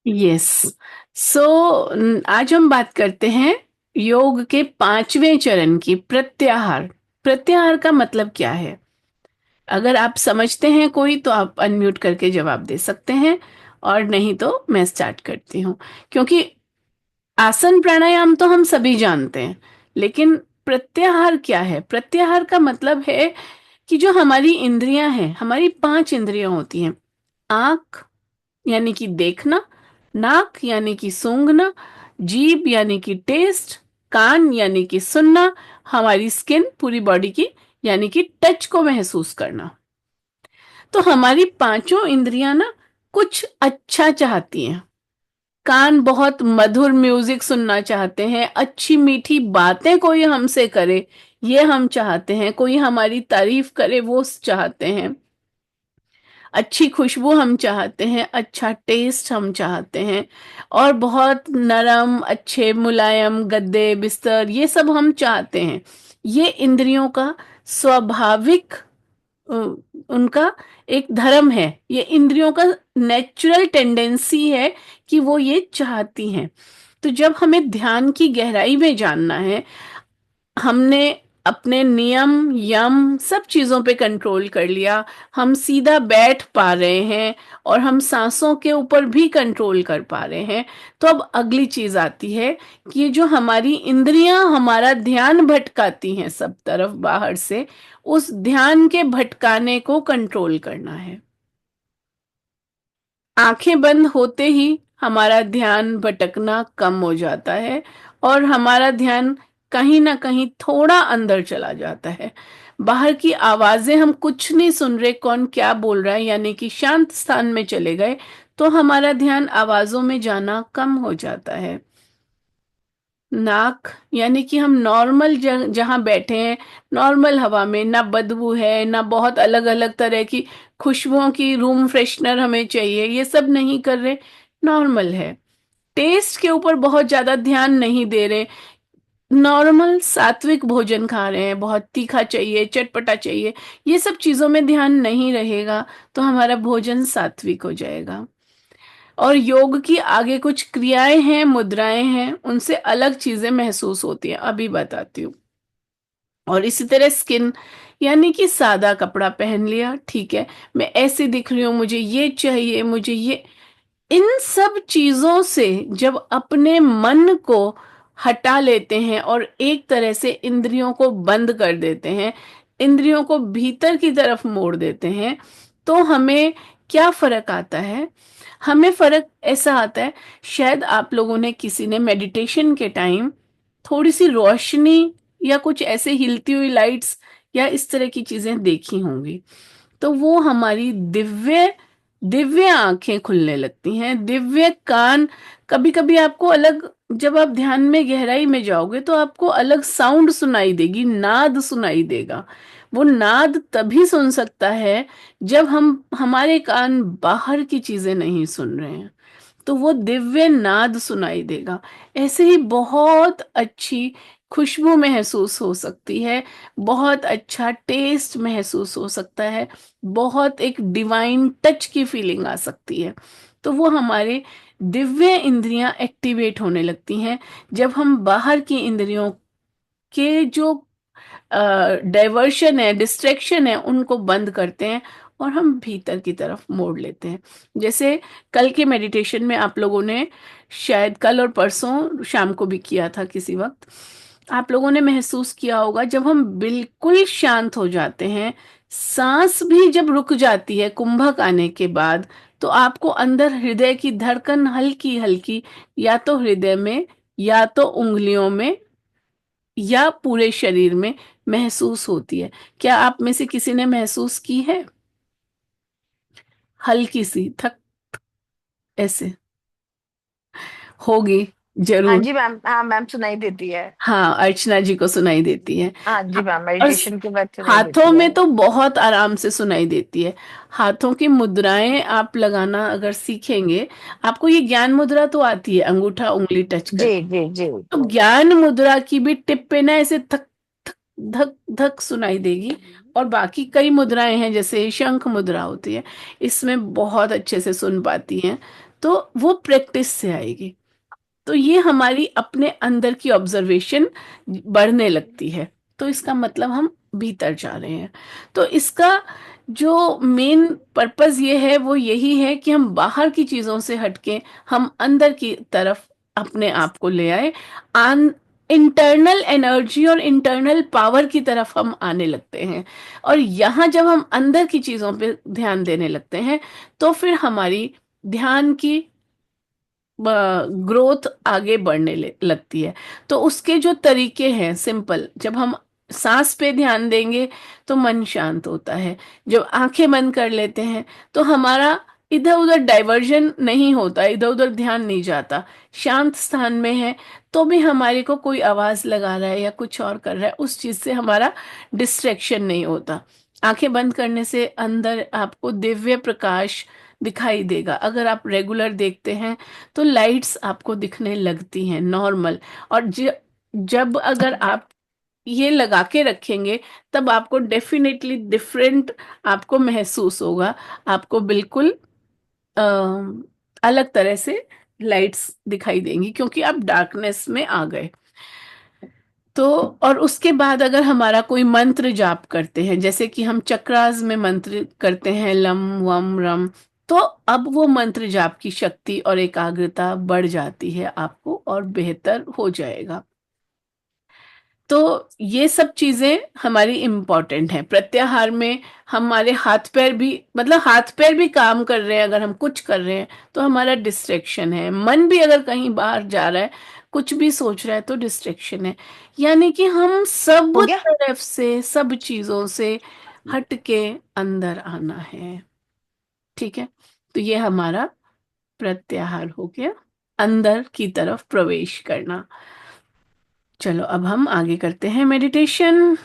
Yes. सो आज हम बात करते हैं योग के पांचवें चरण की, प्रत्याहार। प्रत्याहार का मतलब क्या है? अगर आप समझते हैं कोई तो आप अनम्यूट करके जवाब दे सकते हैं, और नहीं तो मैं स्टार्ट करती हूँ। क्योंकि आसन प्राणायाम तो हम सभी जानते हैं, लेकिन प्रत्याहार क्या है? प्रत्याहार का मतलब है कि जो हमारी इंद्रियां हैं, हमारी पांच इंद्रियां होती हैं। आंख यानी कि देखना, नाक यानी कि सूंघना, जीभ यानी कि टेस्ट, कान यानी कि सुनना, हमारी स्किन पूरी बॉडी की यानी कि टच को महसूस करना। तो हमारी पांचों इंद्रियां ना कुछ अच्छा चाहती हैं। कान बहुत मधुर म्यूजिक सुनना चाहते हैं, अच्छी मीठी बातें कोई हमसे करे ये हम चाहते हैं, कोई हमारी तारीफ करे वो चाहते हैं, अच्छी खुशबू हम चाहते हैं, अच्छा टेस्ट हम चाहते हैं, और बहुत नरम अच्छे मुलायम गद्दे बिस्तर ये सब हम चाहते हैं। ये इंद्रियों का स्वाभाविक अ, उनका एक धर्म है, ये इंद्रियों का नेचुरल टेंडेंसी है कि वो ये चाहती हैं। तो जब हमें ध्यान की गहराई में जानना है, हमने अपने नियम यम सब चीजों पे कंट्रोल कर लिया, हम सीधा बैठ पा रहे हैं, और हम सांसों के ऊपर भी कंट्रोल कर पा रहे हैं। तो अब अगली चीज आती है कि ये जो हमारी इंद्रियां हमारा ध्यान भटकाती हैं सब तरफ बाहर से, उस ध्यान के भटकाने को कंट्रोल करना है। आंखें बंद होते ही हमारा ध्यान भटकना कम हो जाता है, और हमारा ध्यान कहीं ना कहीं थोड़ा अंदर चला जाता है। बाहर की आवाजें हम कुछ नहीं सुन रहे, कौन क्या बोल रहा है, यानी कि शांत स्थान में चले गए, तो हमारा ध्यान आवाजों में जाना कम हो जाता है। नाक यानी कि हम नॉर्मल जहाँ बैठे हैं, नॉर्मल हवा में, ना बदबू है ना बहुत अलग अलग तरह की खुशबुओं की रूम फ्रेशनर हमें चाहिए, ये सब नहीं कर रहे, नॉर्मल है। टेस्ट के ऊपर बहुत ज्यादा ध्यान नहीं दे रहे, नॉर्मल सात्विक भोजन खा रहे हैं, बहुत तीखा चाहिए चटपटा चाहिए, ये सब चीजों में ध्यान नहीं रहेगा, तो हमारा भोजन सात्विक हो जाएगा। और योग की आगे कुछ क्रियाएं हैं, मुद्राएं हैं, उनसे अलग चीजें महसूस होती हैं, अभी बताती हूँ। और इसी तरह स्किन यानी कि सादा कपड़ा पहन लिया, ठीक है, मैं ऐसे दिख रही हूँ, मुझे ये चाहिए, मुझे ये, इन सब चीजों से जब अपने मन को हटा लेते हैं और एक तरह से इंद्रियों को बंद कर देते हैं, इंद्रियों को भीतर की तरफ मोड़ देते हैं, तो हमें क्या फर्क आता है? हमें फर्क ऐसा आता है, शायद आप लोगों ने, किसी ने मेडिटेशन के टाइम थोड़ी सी रोशनी या कुछ ऐसे हिलती हुई लाइट्स या इस तरह की चीजें देखी होंगी, तो वो हमारी दिव्य दिव्य आंखें खुलने लगती हैं, दिव्य कान। कभी कभी आपको अलग, जब आप ध्यान में गहराई में जाओगे तो आपको अलग साउंड सुनाई देगी, नाद सुनाई देगा। वो नाद तभी सुन सकता है जब हम, हमारे कान बाहर की चीजें नहीं सुन रहे हैं, तो वो दिव्य नाद सुनाई देगा। ऐसे ही बहुत अच्छी खुशबू महसूस हो सकती है, बहुत अच्छा टेस्ट महसूस हो सकता है, बहुत एक डिवाइन टच की फीलिंग आ सकती है। तो वो हमारे दिव्य इंद्रियां एक्टिवेट होने लगती हैं जब हम बाहर की इंद्रियों के जो डाइवर्शन है, डिस्ट्रैक्शन है, उनको बंद करते हैं और हम भीतर की तरफ मोड़ लेते हैं। जैसे कल के मेडिटेशन में आप लोगों ने, शायद कल और परसों शाम को भी किया था किसी वक्त, आप लोगों ने महसूस किया होगा जब हम बिल्कुल शांत हो जाते हैं, सांस भी जब रुक जाती है कुंभक आने के बाद, तो आपको अंदर हृदय की धड़कन हल्की हल्की, या तो हृदय में या तो उंगलियों में या पूरे शरीर में महसूस होती है। क्या आप में से किसी ने महसूस की है? हल्की सी थक ऐसे होगी हाँ जरूर। जी मैम, हाँ मैम, सुनाई देती है। हाँ, अर्चना जी को सुनाई देती है। हाँ जी हा- मैम, और मेडिटेशन के बाद सुनाई हाथों देती है। में तो बहुत आराम से सुनाई देती है। हाथों की मुद्राएं आप लगाना अगर सीखेंगे, आपको ये ज्ञान मुद्रा तो आती है, अंगूठा उंगली टच जी कर, जी जी। तो ज्ञान मुद्रा की भी टिप पे ना ऐसे थक थक धक धक सुनाई देगी। और बाकी कई मुद्राएं हैं, जैसे शंख मुद्रा होती है, इसमें बहुत अच्छे से सुन पाती हैं। तो वो प्रैक्टिस से आएगी। तो ये हमारी अपने अंदर की ऑब्जर्वेशन बढ़ने लगती है। तो इसका मतलब हम भीतर जा रहे हैं। तो इसका जो मेन पर्पस ये है वो यही है कि हम बाहर की चीजों से हटके हम अंदर की तरफ अपने आप को ले आए। आन इंटरनल एनर्जी और इंटरनल पावर की तरफ हम आने लगते हैं। और यहाँ जब हम अंदर की चीजों पे ध्यान देने लगते हैं तो फिर हमारी ध्यान की ग्रोथ आगे बढ़ने लगती है। तो उसके जो तरीके हैं सिंपल, जब हम सांस पे ध्यान देंगे तो मन शांत होता है। जब आंखें बंद कर लेते हैं तो हमारा इधर उधर डाइवर्जन नहीं होता, इधर उधर ध्यान नहीं जाता। शांत स्थान में है तो भी हमारे को कोई आवाज लगा रहा है या कुछ और कर रहा है, उस चीज से हमारा डिस्ट्रैक्शन नहीं होता। आंखें बंद करने से अंदर आपको दिव्य प्रकाश दिखाई देगा। अगर आप रेगुलर देखते हैं तो लाइट्स आपको दिखने लगती हैं नॉर्मल। और जब अगर आप ये लगा के रखेंगे तब आपको डेफिनेटली डिफरेंट आपको महसूस होगा। आपको बिल्कुल अ, अलग तरह से लाइट्स दिखाई देंगी क्योंकि आप डार्कनेस में आ गए। तो और उसके बाद अगर हमारा कोई मंत्र जाप करते हैं, जैसे कि हम चक्रास में मंत्र करते हैं लम वम रम, तो अब वो मंत्र जाप की शक्ति और एकाग्रता बढ़ जाती है आपको और बेहतर हो जाएगा। तो ये सब चीजें हमारी इम्पोर्टेंट हैं प्रत्याहार में। हमारे हाथ पैर भी, मतलब हाथ पैर भी काम कर रहे हैं, अगर हम कुछ कर रहे हैं तो हमारा डिस्ट्रैक्शन है। मन भी अगर कहीं बाहर जा रहा है, कुछ भी सोच रहा है तो डिस्ट्रैक्शन है। यानी कि हम सब हो गया। तरफ से सब चीजों से हट के अंदर आना है। ठीक है। तो ये हमारा प्रत्याहार हो गया, अंदर की तरफ प्रवेश करना। चलो अब हम आगे करते हैं मेडिटेशन।